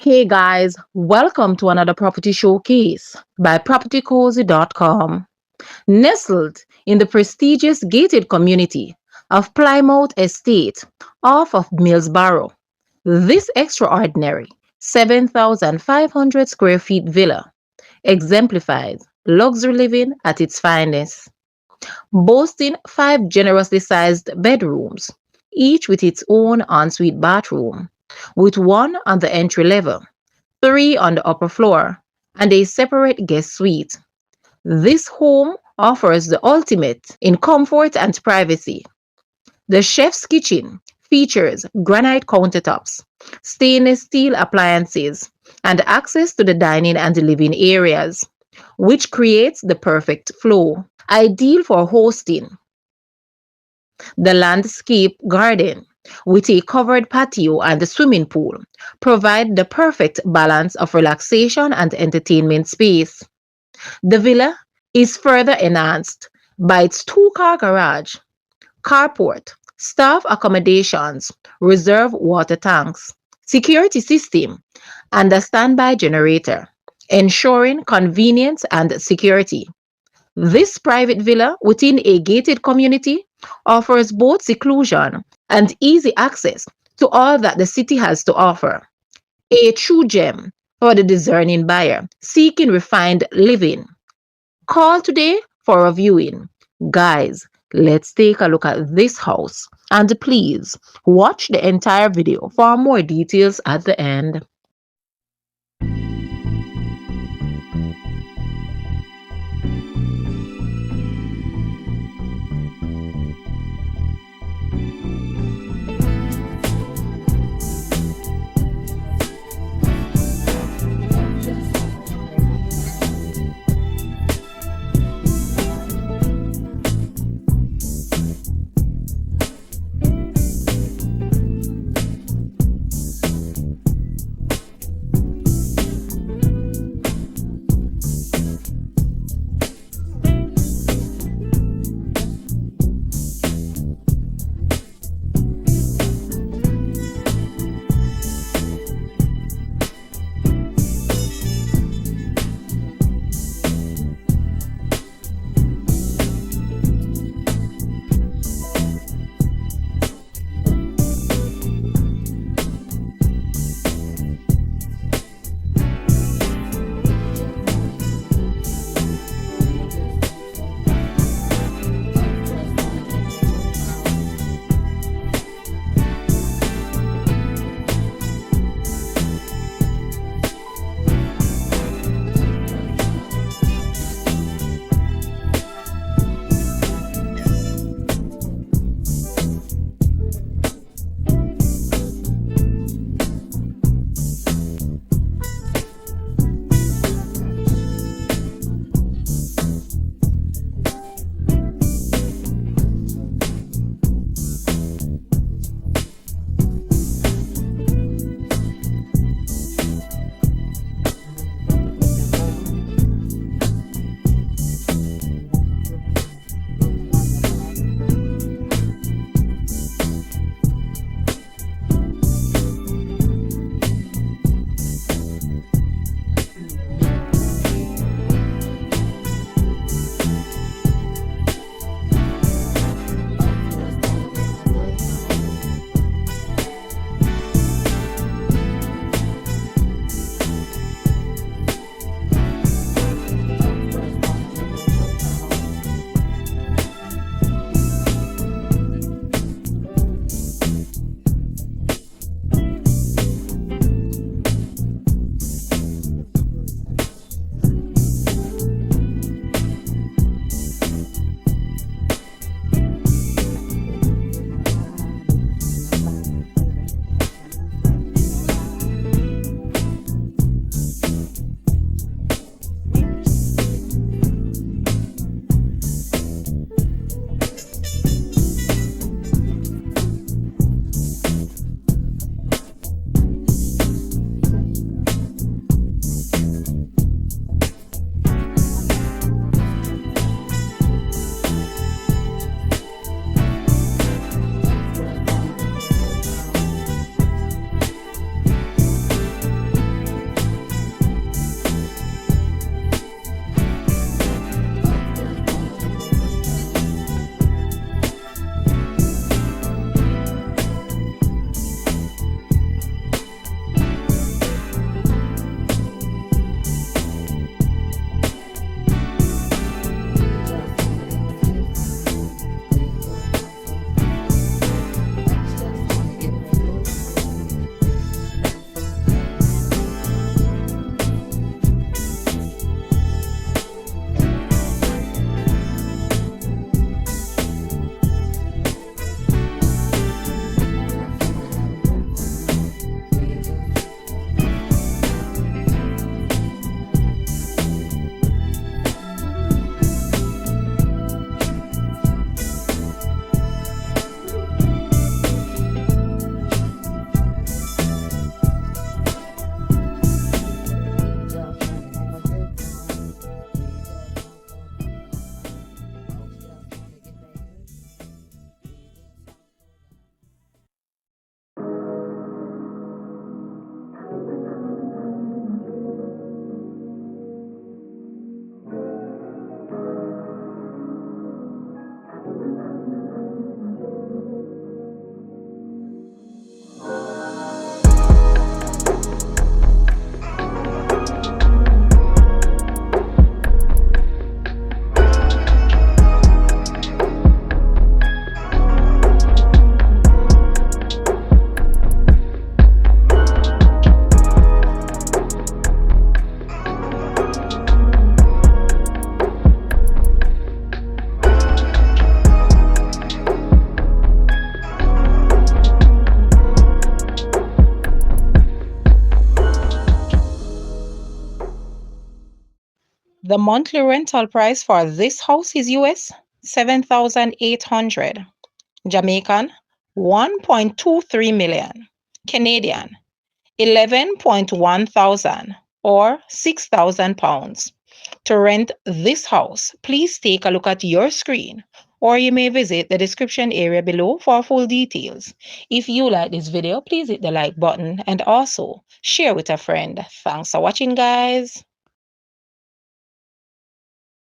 Hey guys, welcome to another property showcase by propertycozy.com. Nestled in the prestigious gated community of Plymouth Estate off of Millsborough, this extraordinary 7,500 square feet villa exemplifies luxury living at its finest, boasting 5 generously sized bedrooms, each with its own ensuite bathroom, with one on the entry level, three on the upper floor, and a separate guest suite. This home offers the ultimate in comfort and privacy. The chef's kitchen features granite countertops, stainless steel appliances, and access to the dining and living areas, which creates the perfect flow. Ideal for hosting, the landscape garden with a covered patio and a swimming pool provide the perfect balance of relaxation and entertainment space. The villa is further enhanced by its two-car garage, carport, staff accommodations, reserve water tanks, security system, and a standby generator, ensuring convenience and security. This private villa within a gated community offers both seclusion and easy access to all that the city has to offer. A true gem for the discerning buyer seeking refined living. Call today for a viewing. Guys, let's take a look at this house and please watch the entire video for more details at the end. The monthly rental price for this house is US 7,800, Jamaican 1.23 million, Canadian 11.1 thousand or 6,000 pounds. To rent this house, please take a look at your screen or you may visit the description area below for full details. If you like this video, please hit the like button and also share with a friend. Thanks for watching, guys.